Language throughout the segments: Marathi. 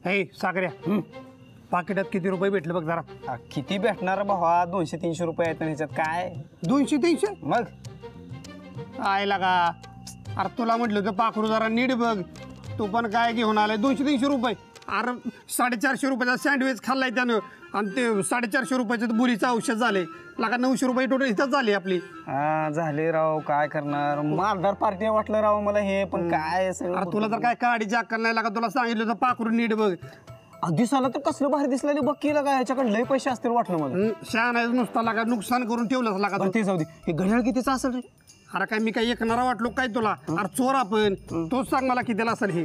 हे सागऱ्या पाकिटात किती रुपये भेटले बघ जरा. किती भेटणार भावा? 200-300 रुपये आहेत ह्याच्यात. काय 200-300? मग आहे लागा. अरे तुला म्हटलं होतं पाखरू जरा नीट बघ. तू पण काय घेऊन आलाय 200-300 रुपये? अरे 450 रुपयाचा सँडविच खाल्लाय त्यानं आणि ते 450 रुपयाचं बुरीचं औषध झाले. लागा 900 रुपये टोटल इथंच झाली आपली. हा झाले राव. काय करणार? मालदार पार्टी वाटलं राव मला हे. पण काय अरे तुला तर काय काडीची अक्कल नाही लागा. तुला सांगितलं होतं पाखरू नीट बघ. दिसाला तर कसलं भारी दिसलं बघ केलं काय. ह्याच्याकडे लय पैसे असतील वाटलं मला. शान आहे नुसता लागा. नुकसान करून ठेवलंच लागा. ते जाऊ दे. हे घड्याळ कितीचं असेल रे? अरे काय मी काय ऐकणारा वाटलो काय तुला? अरे चोर आपण. तोच सांग मला कितीला असेल हे.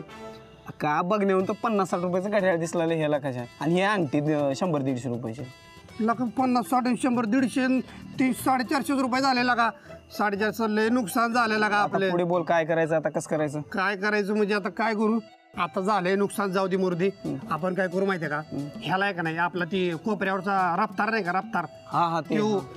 का बघण्याहून तर 50-60 रुपयाचं घड्याळ दिसला ह्याला कशा. आणि हे आणते 100-150 रुपयाचे. लागा 50-60 100 150 300-450 रुपये झाले लागा. 450 लय नुकसान झालं लागा आपले. पुढे बोल काय करायचं आता? कसं करायचं? काय करायचं म्हणजे आता काय करू? आता झालंय नुकसान जाऊ दे मुर्दी. आपण काय करू माहितीये का? ह्याला आहे का नाही आपला ती कोपऱ्यावरचा रफ्तार नाही का? रफ्तार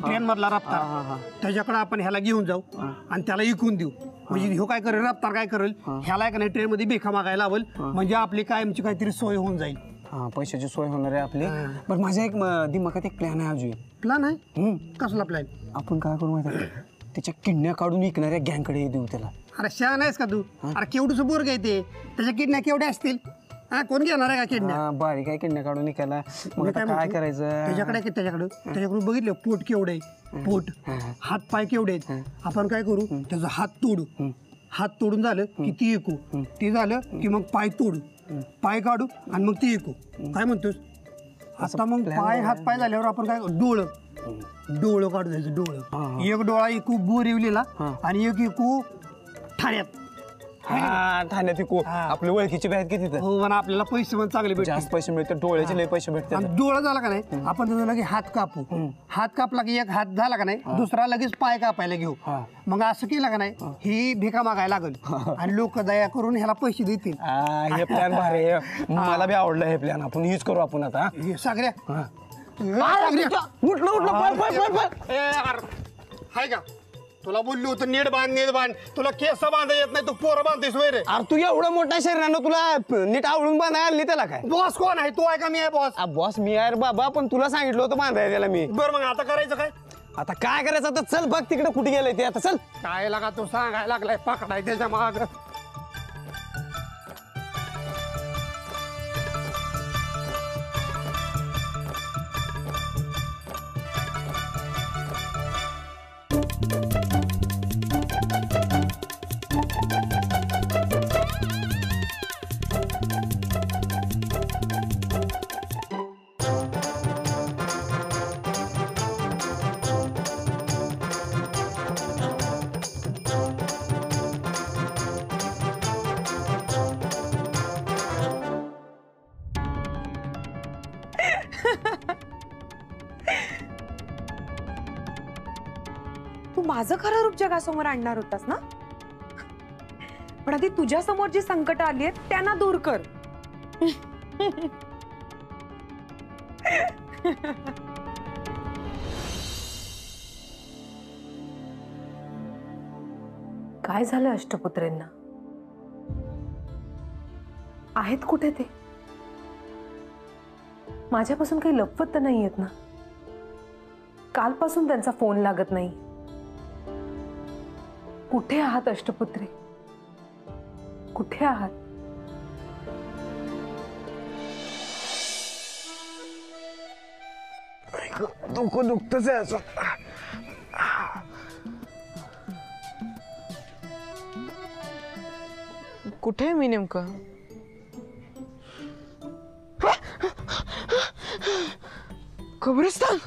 ट्रेन मधला रफ्तार. त्याच्याकडे आपण ह्याला घेऊन जाऊ आणि त्याला इकून देऊ. म्हणजे ह्यो काय करेल? रफ्तार काय करेल? ह्याला आहे का नाही ट्रेन मध्ये बेखा मागायला लावल. म्हणजे आपली कायमची काहीतरी सोय होऊन जाईल. हा पैशाची सोय होणार आहे आपली. पण माझ्या एक दिमागात एक प्लॅन आहे अजून. प्लॅन आहे? कसला प्लॅन? आपण काय करू माहिती आहे? त्याच्या किडन्या काढून विकणाऱ्या गँगकडे देऊ त्याला. अरे शहाणा आहेस का तू? अरे केवढूसं बोर घ्यायचे त्याच्या किडन्या केवढ्या असतील? हा कोण घेणार आहे का किडन्या? बारीक आहे किडन्या काढून विकायला. मग काय करायचं? त्याच्याकडून बघितलं पोट केवढे पोट हात पाय केवढे आहेत. आपण काय करू? त्याचा हात तोडू. हात तोडून झालं की ती ऐकू. ते झालं की मग पाय तोडू. पाय काढू आणि मग ती ऐकू. काय म्हणतोस? आता मग पाय हात पाय झाल्यावर आपण काय डोळं काढू द्यायचं. डोळं एक डोळा ऐकू बोरिवलीला आणि एक ऐकू ठाण्यात. ठाण्यात विकू. आपली ओळखीची बॅग किती? हो पण आपल्याला पैसे पण चांगले भेटतात. जास्त पैसे मिळतात. डोळ्याचे लय पैसे भेटतात. डोळा झाला का नाही आपण त्याचा लगेच हात कापू. हात कापला की एक हात झाला का नाही दुसरा लगेच पाय कापायला घेऊ. मग असं केलं का नाही ही भिका मागायला लागल आणि लोक दया करून ह्याला पैसे देतील. हे प्लॅन भारी आहे. मला बी आवडलं हे प्लॅन. आपण हीच करू आपण आता. सागऱ्या हाय का? तुला बोललो होतं नीट बांध. तुला केस बांधा येत नाही. तू पोरं बांधतेस वय रे? अरे तू एवढं मोठा शरीरानं तुला नीट आवडून बांधायला आणली त्याला काय? बॉस कोण आहे? तू आहे का मी आहे बॉस? बॉस मी आहे बाबा. पण तुला सांगितलं होतं बांधाय त्याला मी. बरं मग आता करायचं काय? आता काय करायचं? आता चल बघ तिकडे कुठे गेलंय ते. आता चल. काय लागा तू सांगायला लागलाय पकडाय त्याच्या माग. तू माझं खरं रूप जगासमोर आणणार होतास ना? पण आधी तुझ्या समोर जी संकट आली आहेत त्यांना दूर कर. काय झालं अष्टपुत्रेंना? आहेत कुठे ते? माझ्यापासून काही लपवत तर नाहीयेत ना? कालपासून त्यांचा फोन लागत नाही. कुठे आहात अष्टपुत्रे? कुठे आहात? डोकं दुखतच आहे असं. कुठे आहे मी नेमकं? कब्रिस्तान.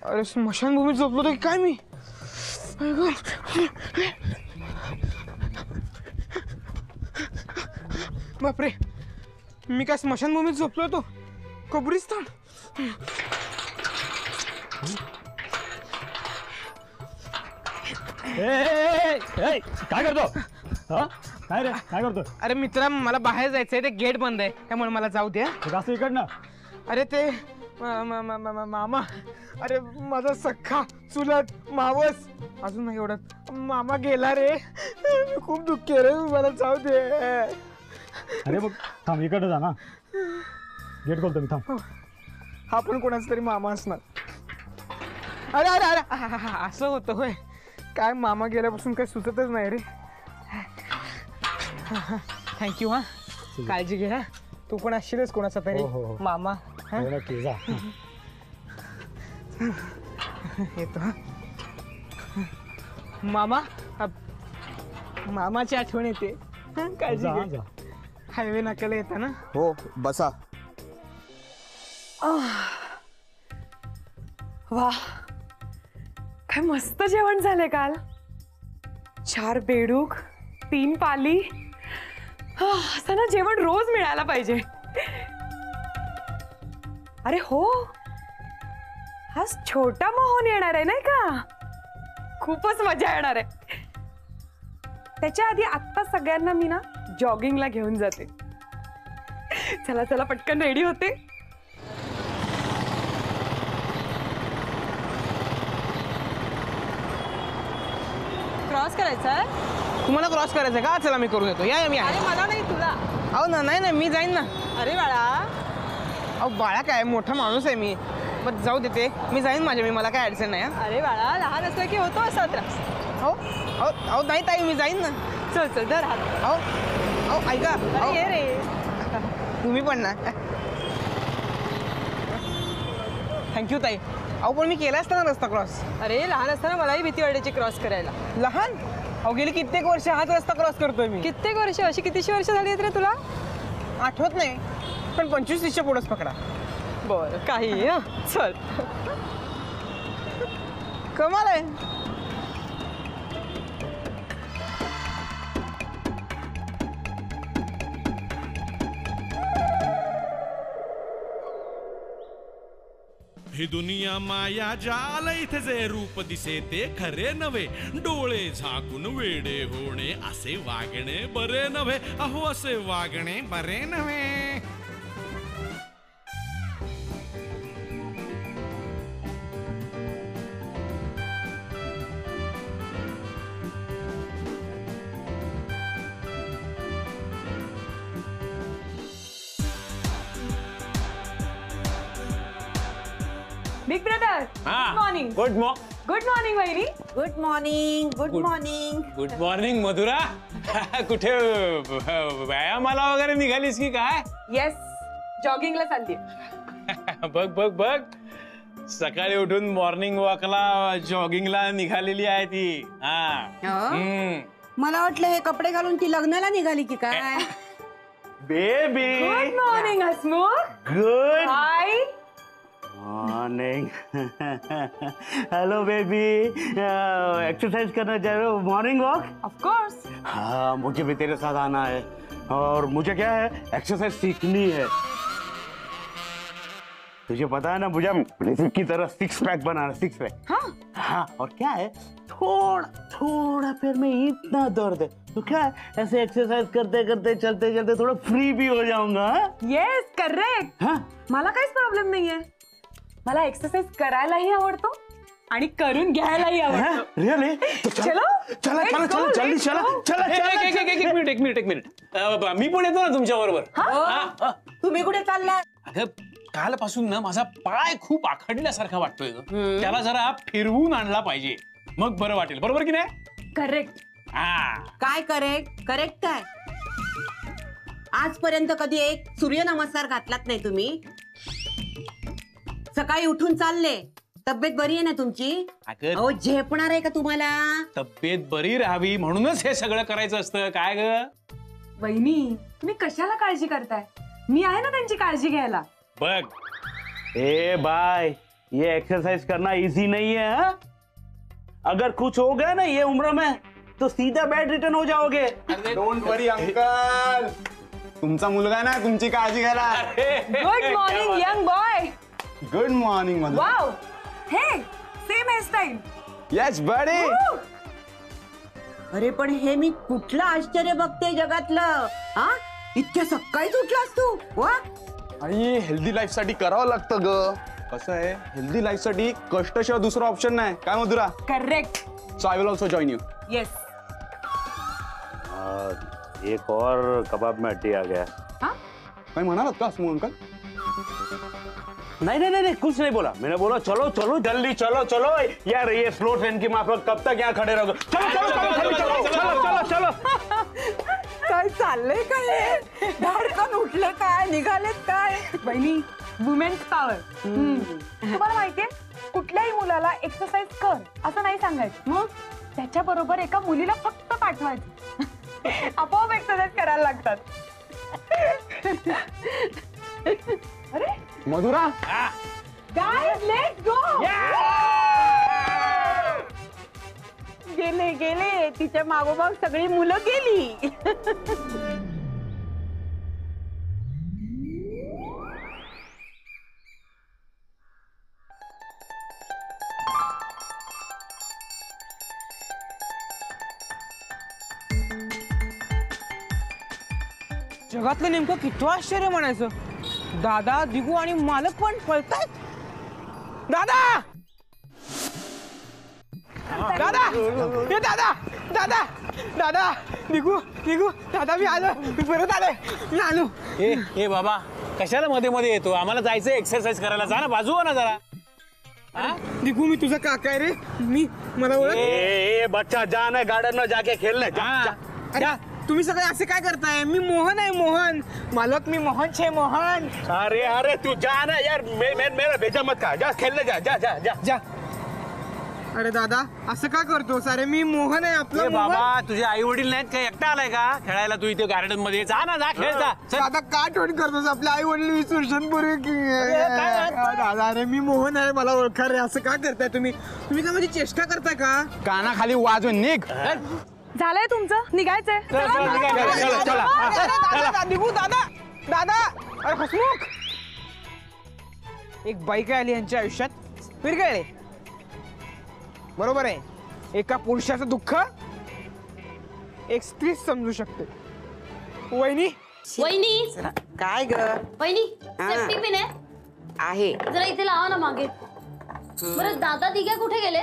अरे स्मशानभूमीत झोपलो होतो की काय मी? बापरे, मी काय स्मशानभूमीत झोपलो होतो? कब्रिस्तान. काय करतो? काय रे काय करतो? अरे मित्रा, मला बाहेर जायचंय. ते गेट बंद आहे त्यामुळे मला जाऊ द्या. असं इकडनं. अरे ते मामा, अरे माझा सख्खा चुलत मावस अजून नाही एवढं. मामा गेला रे. मी खूप दुःखी आहे रे. मला जाऊ दे. अरे बघ थांब इकडे जा ना, गेट खोलतो मी थांब. हा पण कोणाचा तरी मामा असणार. अरे अरे अरे असं होतं होय. काय मामा गेल्यापासून काही सुचतच नाही रे. थँक्यू हा, काळजी घे हा. तू पण असशीलच कोणाचा तरी हो, हो, हो. मामा. हा? हो, नक्की जा. येतो हा. मामा मामाची आठवण येते. हा, काळजी जा घे. जा. हायवे नाक्याला येता ना. हो बसा. वा, काय मस्त जेवण झालंय काल. 4 बेडूक, 3 पाली. असं ना जेवण रोज मिळायला पाहिजे. अरे हो, आज छोटा मोहन येणार आहे नाही का? खूपच मजा येणार आहे. त्याच्या आधी आत्ता सगळ्यांना मी ना जॉगिंगला घेऊन जाते. चला चला पटकन रेडी होते. क्रॉस करायचा आहे? तुम्हाला क्रॉस करायचं का? चला मी करून येतो. या मी आहे. अरे मला नाही, तुला. अहो नाही नाही मी जाईन ना. अरे बाळा, अहो बाळा काय मोठा माणूस आहे मी. बस जाऊ देते, मी जाईन माझ्या मी, मला काय अडचण नाही. हा अरे बाळा, लहान असलं की होतो असा त्रास. हो अहो अहो नाही ताई मी जाईन ना. चल चल धर हात. अहो अहो ऐका. अहो, ये रे. तुम्ही पण ना. थँक्यू ताई. अहो पण मी केला असता ना रस्ता क्रॉस. अरे लहान असताना मलाही भीती वाटायची क्रॉस करायला. लहान? अहो गेली कित्येक वर्ष हाच रस्ता क्रॉस करतोय मी. कित्येक वर्ष, अशी कितीशी वर्ष झाली आहेत रे तुला? आठवत नाही, पण 25-30च्या पुढंच पकडा. बर काही. चल. कमाल आहे. ही दुनिया माया जाल, इथे जे रूप दिसे ते खरे नव्हे. डोळे झाकून वेडे होणे असे वागणे बरे नव्हे. अहो असे वागणे बरे नव्हे. Big brother, good morning. Good good morning वहिनी. Good morning. Good morning. Good morning Madhura. कुठे व्यायामाला वगैरे निघालीस की काय? येस, जॉगिंगला चालली. बघ बघ बघ, सकाळी उठून मॉर्निंग वॉकला जॉगिंगला निघालेली आहे ती. मला वाटलं हे कपडे घालून ती लग्नाला निघाली की काय. Baby good morning Hasmukh. Good hi. Morning. Hello baby, exercise करना चाह रहे हो? Morning walk? Of course. हाँ, मुझे भी तेरे साथ आना है. और मुझे क्या है, एक्सरसाइज सीखनी है. तुझे पता है ना, मुझे ऋतिक की तरह 6 पैक बनाना. 6 पैक. हाँ. हाँ, और क्या है, थोड़ा थोड़ा पैर में इतना दर्द है, तो क्या है, ऐसे एक्सरसाइज करते करते चलते चलते थोड़ा फ्री भी हो जाऊंगा. Yes, correct. हाँ? मला काहीच प्रॉब्लेम नाहीये. मला एक्सरसाइज करायलाही आवडतो आणि करून घ्यायलाही आवडतो. रियली? चलो चला चला चला जल्दी चला चला. एक मिनिट. मी पण येतो ना तुमच्या बरोबर. तुम्ही कुठे चाललाय? अगं कालपासून ना माझा पाय खूप आखडल्यासारखा वाटतोय ग. त्याला जरा फिरवून आणला पाहिजे, मग बरं वाटेल. बरोबर की नाही? करेक्ट. हा. काय करेक्ट काय? आजपर्यंत कधी एक सूर्यनमस्कार घातलात नाही तुम्ही? सकाळी उठून चालले. तब्येत बरी आहे ना तुमची? अगं अहो झेपणार आहे का तुम्हाला? तब्येत बरी राहावी म्हणूनच हे सगळं करायचं असतं. काय ग वहिनी, तुम्ही कशाला काळजी करताय? मी आहे ना त्यांची काळजी घ्यायला. बघ, ए भाई, ये एक्सरसाइज करना इजी नहीं है. हा? अगर कुछ हो गया ना ये उम्र में तो सीधा बेड रिटर्न हो जाओगे. डोंट वरी अंकल, तुमचा मुलगा ना तुमची काळजी घ्यायला. Good morning young boy. Good morning Madhu. Wow, हे सेम हेअरस्टाईल. Yes buddy. अरे पण हे मी कुठलं आश्चर्य बघते जगातलं. हा, इतक्या सकाळीच उठलास तू? वा. आणि हेल्दी लाईफ साठी करावं लागतं ग. कसं आहे, हेल्दी लाईफ साठी कष्टशिवाय दुसरा ऑप्शन नाही. काय Madhura? Correct. So I will also join you. Yes. एक और कबाब में हड्डी आ गया। काही म्हणालात का हसमुख अंकल? नहीं नहीं नहीं कुछ नहीं बोला, मैंने बोला चलो चलो जल्दी चलो चलो यार, ये स्लो ट्रेन की माफक कब तक यहाँ खड़े रहोगे? चलो चलो चलो चलो चलो चलो चलो चलो। काय चाललंय काय? धडकन उठले काय? निघालेत काय? बहिणी वुमेन्स पॉवर. तुम्हाला माहितीये कुठल्याही मुलाला एक्सरसाइज कर असं नाही सांगायचं, मग त्याच्याबरोबर एका मुलीला फक्त पाठवायचं, आपोआप एक्सरसाइज करायला लागतात. अरे मधुरा गाइस लेट्स गो. गेले गेले तिच्या मागोमाग सगळी मुलं गेली. जगातलं नेमकं किती आश्चर्य म्हणायचं. दादा दिगू आणि मालक पण पळतायत. दादा दादा हे दादा दादा दादा दिगू दिगू दादा मी आलो, मी परत आलो. ए बाबा कशाला मध्ये मध्ये येतो? आम्हाला जायचंय एक्सरसाइज करायला. जा ना, बाजू हो ना जरा. दिगू मी तुझा काका आहे रे. मी मला ओळख. ए बच्चा जा ना गार्डन में जाके खेलने जा, जा, जा. तुम्ही सगळे असे काय करताय? मी मोहन आहे, मोहन मालक. मी मोहन छे मोहन. अरे अरे तू जा ना यार, मेरा भेजा मत खा, जा खेलने जा जा जा जा जा. अरे दादा असं का करतोस? अरे मी मोहन आहे आपला. बाबा तुझे आई वडील नाहीत का? एकटा आलाय का खेळायला तू इथे गार्डन मध्ये? जा ना, जा खेळ जा. दादा का टोन करतोस? आपल्या आई वडील 20 वर्षांपूर्वी दादा. अरे मी मोहन आहे, मला ओळखा रे. असं का करताय तुम्ही? तुम्ही काय माझी चेष्टा करताय का? कानाखाली वाजवून निघ. झालंय तुमचं, निघायचंय. दिगू दादा दादा. अरे हसमुख, एक बाई काय आली यांच्या आयुष्यात, विरघळले. बरोबर आहे, एका पुरुषाचं दुःख एक स्त्री समजू शकते. वहिनी वहिनी काय ग? वहिनी सेफ्टी पिन आहे जरा इथे लावा ना मागे. बरं दादा दिघ्या कुठे गेले?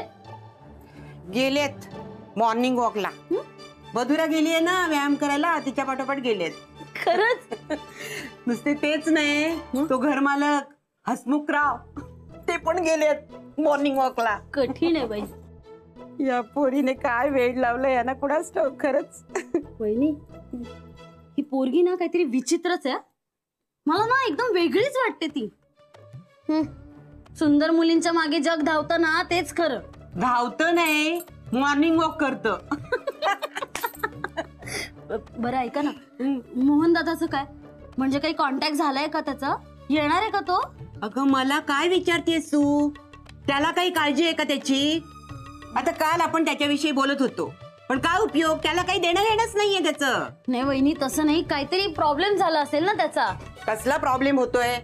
गेलेत मॉर्निंग वॉकला. मधुरा गेली आहे ना व्यायाम करायला, तिच्या पाठोपाठ गेलेत. खरंच? नुसते तेच नाही, तो घर मालक हसमुखराव ते पण गेलेत मॉर्निंग वॉकला. कठीण आहे बाई. या पोरीने काय वेळ लावलाय यांना कुणाच ठाऊक. खरंच वहिनी ही पोरगी ना काहीतरी विचित्रच आहे. मला ना एकदम वेगळीच वाटते ती. सुंदर मुलींच्या मागे जग धावतं ना, तेच खरं. धावतं नाही, मॉर्निंग वॉक करतं. बरं ऐका ना, मोहन दादाचं काय? म्हणजे काही कॉन्टॅक्ट झालाय का त्याचा? येणार आहे का तो? अगं मला काय विचारतेस तू? त्याला काही काळजी आहे का त्याची? आता काल आपण त्याच्याविषयी बोलत होतो, पण काय उपयोग? त्याला काही देणं घेणंच नाहीये त्याचं. नाही वहिनी तसं नाही, काहीतरी प्रॉब्लेम झाला असेल ना त्याचा. कसला प्रॉब्लेम होतोय?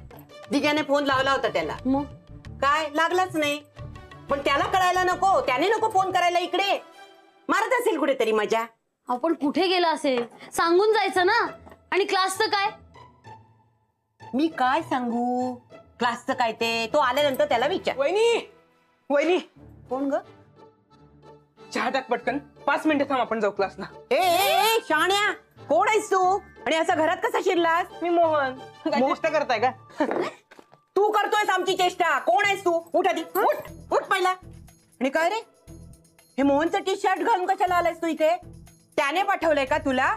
दिग्याने फोन लावला होता त्याला, मग काय लागलाच नाही. पण त्याला कळायला नको, त्याने नको फोन करायला. इकडे मारत असेल कुठेतरी मजा. आपण कुठे गेला असेल सांगून जायचं ना. आणि क्लासचं काय? मी काय सांगू? क्लासचं काय ते तो आल्यानंतर त्याला विचार. वहिनी वहिनी कोण ग? चहा टाक पटकन. 5 मिनिटं थांब, आपण जाऊ क्लासला. ए शाण्या, कोण आहेस तू? आणि असा घरात कसा शिरलास? मी मोहन. काय चेष्टा करताय का? तू करतोयस आमची चेष्टा. कोण आहेस तू? उठ आधी, उठ उठ पहिला. आणि काय रे, हे मोहनचं टी शर्ट घालून कशाला आलायस तू इथे? त्याने पाठवलंय का तुला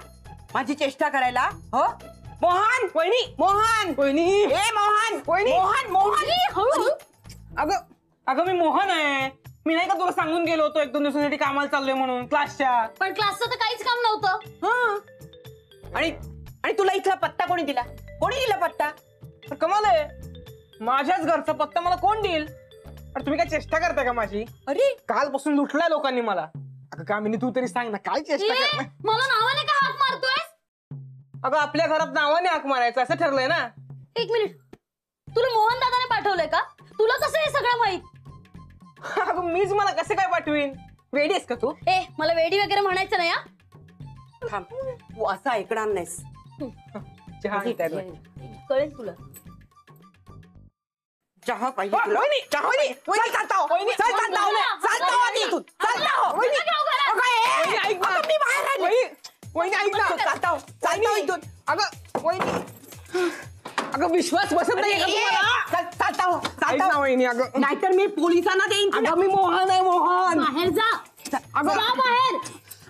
माझी चेष्टा करायला? हो मोहन. वहिनी मोहन. वहिनी ए मोहन. वहिनी. मोहन मोहन. अगं अगं मी मोहन आहे. मी नाही का तुला सांगून गेलो होतो 1-2 दिवसांसाठी कामाला चाललोय म्हणून क्लासच्या. पण क्लासचं तर काहीच काम नव्हतं. आणि आणि तुला इथला पत्ता कोणी दिला? कोणी दिला पत्ता? कमाल आहे, माझ्याच घरचा पत्ता मला कोण देईल? अरे तुम्ही काय चेष्टा करताय का माझी? अरे कालपासून लुटलाय लोकांनी मला. अगं कामिनी तू तरी सांग ना, काय चेष्टा ए, करताय? मला नावाने का हाक मारतोय? अगं आपल्या घरात नावाने हाक मारायचं असं ठरलंय ना. एक मिनिट, तुला मोहन दादाने पाठवलंय का? तुला कसं हे सगळं माहित? अगं मीच मला कसं काय पाठवीन? वेडी आहेस का तू? ए मला वेडी वगैरे म्हणायचं नाही हा. थांब, तू असं ऐकणार नाहीस. चहा घेताय बघ. कळेल तुला. चहा पाहिजे तुला? चहा नाही. चल चालता हो. चल चालता हो. चालता हो आधी इथून. चालता हो. वहिनी, अगं, ए, वहिनी, ऐक ना. अगं, मी बाहेर आले. वहिनी, वहिनी ऐक ना. चालता इथून. अगं वहिनी, अगं विश्वास बसत नाही का तुम्हाला? ऐक ना वहिनी, अगं नाहीतर मी पोलिसांना देईन तुला. अगं मी मोहन आहे, मोहन. बाहेर जा. अगं जा बाहेर.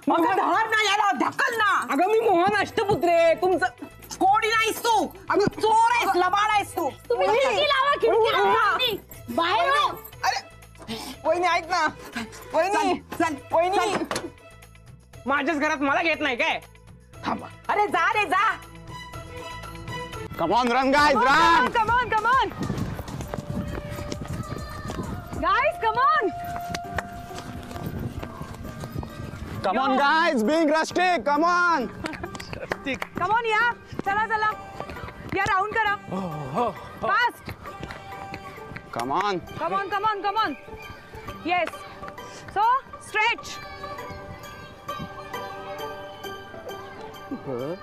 अगं धर ना याला, ढकल ना. अगं मी मोहन अष्टपुत्रे. तुमचं कोणी नाहीस तू. अगं चोर आहेस, लबाड आहेस तू. तुम्ही खिडकी लावा, खिडकी लावा. बाहेर हो. अरे वहिनी ऐक ना. वहिनी चल वहिनी, माझ्याच घरात मला घेत नाही काय? थांबा. अरे जा रे जा. Come on, run, guys, run! Come on, come on. Guys, come on. Come on, guys, being rustic, come on! Come on, या. चला चला. या राऊंड करा. Fast. Come on. Come on, come on, come on. Yes. So, stretch.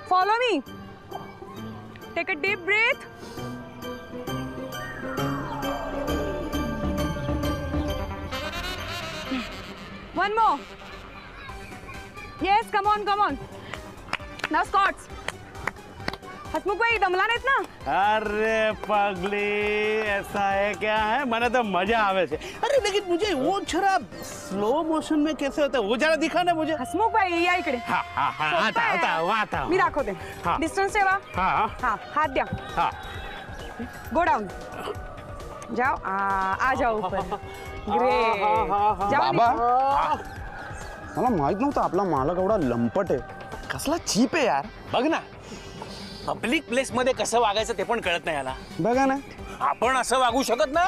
Follow me. Take a deep breath. One more. Yes, come on, come on. Now squats. हसमुख भाई दमला नाहीत ना? अरे पगली, ऐसा है क्या है? मैंने तो मजा आवे से. अरे लेकिन मुझे वो जरा स्लो मोशन में कैसे होता है वो जरा दिखा ना मुझे. हसमुख भाई या इकडे. हाँ हाँ हाँ, आता आता आता. मी दाखवते. हाँ. डिस्टन्स ठेवा. हाँ हाँ, हात द्या. हाँ. Go down. जाओ. आ जाओ ऊपर. ग्रेट. जाओ. बाबा, मला माहित नव्हतं आपला मालक एवढा लंपट आहे. कसला चीप आहे यार. बघ ना, पब्लिक प्लेस मध्ये कसं वागायचं ते पण कळत नाही याला. बघा ना. आपण असं वागू शकत ना.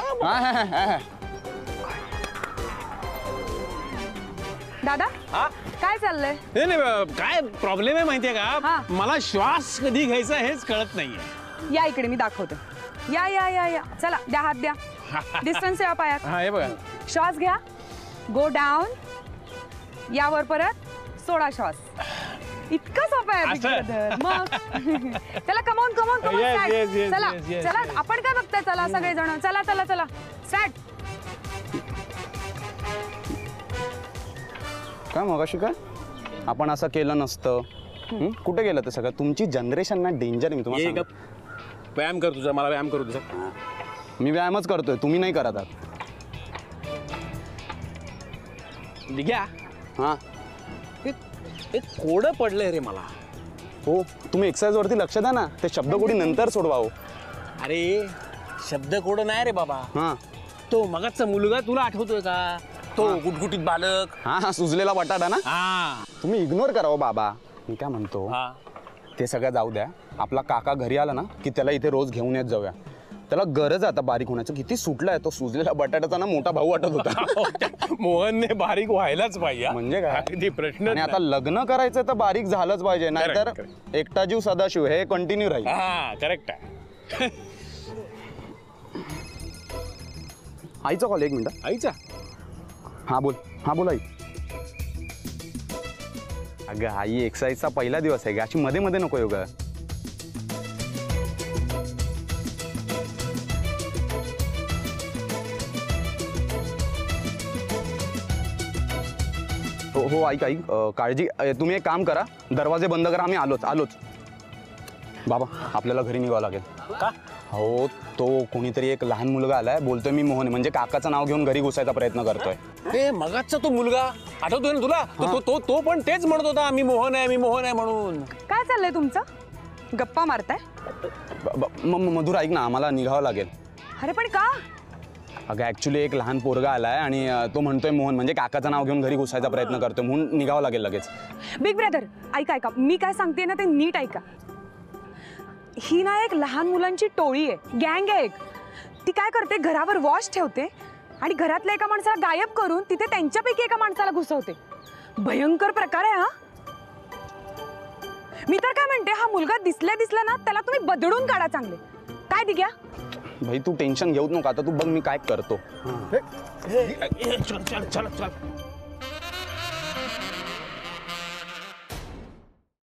दादा हा? काय चाललंय? नाही नाही, काय प्रॉब्लेम आहे माहितीये हा. का? मला श्वास कधी घ्यायचा हेच कळत नाहीये. या इकडे मी दाखवते. या या या या. चला द्या हात द्या. डिस्टन्स ठेवा पायात. हा हे बघा. श्वास घ्या. Go down. यावर परत सोडा श्वास. इतकं सोपं आहे असं? Big Brother. मग चला come on come on come on Yes, start. yes, yes, चला yes, yes, चला yes. आपण काय बघताय? चला सगळेजण चला चला चला स्टार्ट. काय मगाशी काय आपण असं केलं नसतं. कुठे गेलं ते सगळं? तुमची जनरेशन ना डेंजर. मी तुम्हाला ये सांगतो. व्यायाम कर तुझा, मला व्यायाम करू तुझा. मी व्यायामच करतोय, तुम्ही नाही करत आहात. घ्या. हा एक कोडं पडलंय रे मला. हो, तुम्ही एक्सरसाइज वरती लक्ष द्या ना. ते शब्दकोडी नंतर सोडवा हो. अरे शब्द कोड नाही रे बाबा. हा तो मगाचा मुलगा तुला आठवतोय का? तो गुटगुटीत बालक. हा हा, सुजलेला बटाटा ना. हा तुम्ही इग्नोर करा हो बाबा. मी काय म्हणतो, हा. ते सगळं जाऊ द्या. आपला काका घरी आला ना की त्याला इथे रोज घेऊन येत जाऊया. त्याला गरज आहे आता बारीक होण्याचं. किती सुटलाय तो. सुजलेला बटाट्याचा ना मोठा भाऊ वाटत होता. मोहनने बारीक व्हायलाच पाहिजे. म्हणजे काय? अगदी प्रश्न. आणि आता लग्न करायचं तर बारीक झालंच पाहिजे, नाहीतर correct. एकटा जीव सदाशिव हे कंटिन्यू राहील. हा करेक्ट आहे. आईचा कॉल. एक मिनिट. आईचा. हा बोल. हा बोल आई. अगं आई, एक्सरसाइजचा पहिला दिवस आहे. अशी मध्ये मध्ये नको योगा. हो हो ऐक ऐक, काळजी. तुम्ही एक काम करा, दरवाजे बंद करा. आम्ही आलोच. बाबा आपल्याला घरी निघावं लागेल. का? हो, तो कोणीतरी एक लहान मुलगा आलाय. बोलतोय मी मोहन, म्हणजे काकाचं नाव घेऊन घरी घुसायचा प्रयत्न करतोय. हे मगाचा तो मुलगा आठवतोय ना तुला? तो पण तेच म्हणत होता, मी मोहन आहे म्हणून. काय चाललंय तुमचं? गप्पा मारताय? मधुर ऐक ना, आम्हाला निघावं लागेल. अरे पण का? अगं ऍक्च्युली एक लहान पोरगा आलाय आणि तो म्हणतोय मोहन, म्हणजे काकाचं नाव घेऊन घरी घुसायचा प्रयत्न करतोय, म्हणून निघावं लागेल लगेच. बिग ब्रदर ऐका मी काय सांगते ना ते नीट ऐका. ही ना एक लहान मुलांची टोळी आहे, गँग आहे एक. ती काय करते, घरावर वॉच ठेवते आणि घरातल्या एका माणसाला गायब करून तिथे त्यांच्यापैकी एका माणसाला घुसवते. भयंकर प्रकार आहे हा. मी तर काय म्हणते, हा मुलगा दिसला ना त्याला तुम्ही बदडून काढा चांगले. काय दिग्या? भाई तू टेन्शन घेऊच नको. आता तू बघ मी काय करतो. चल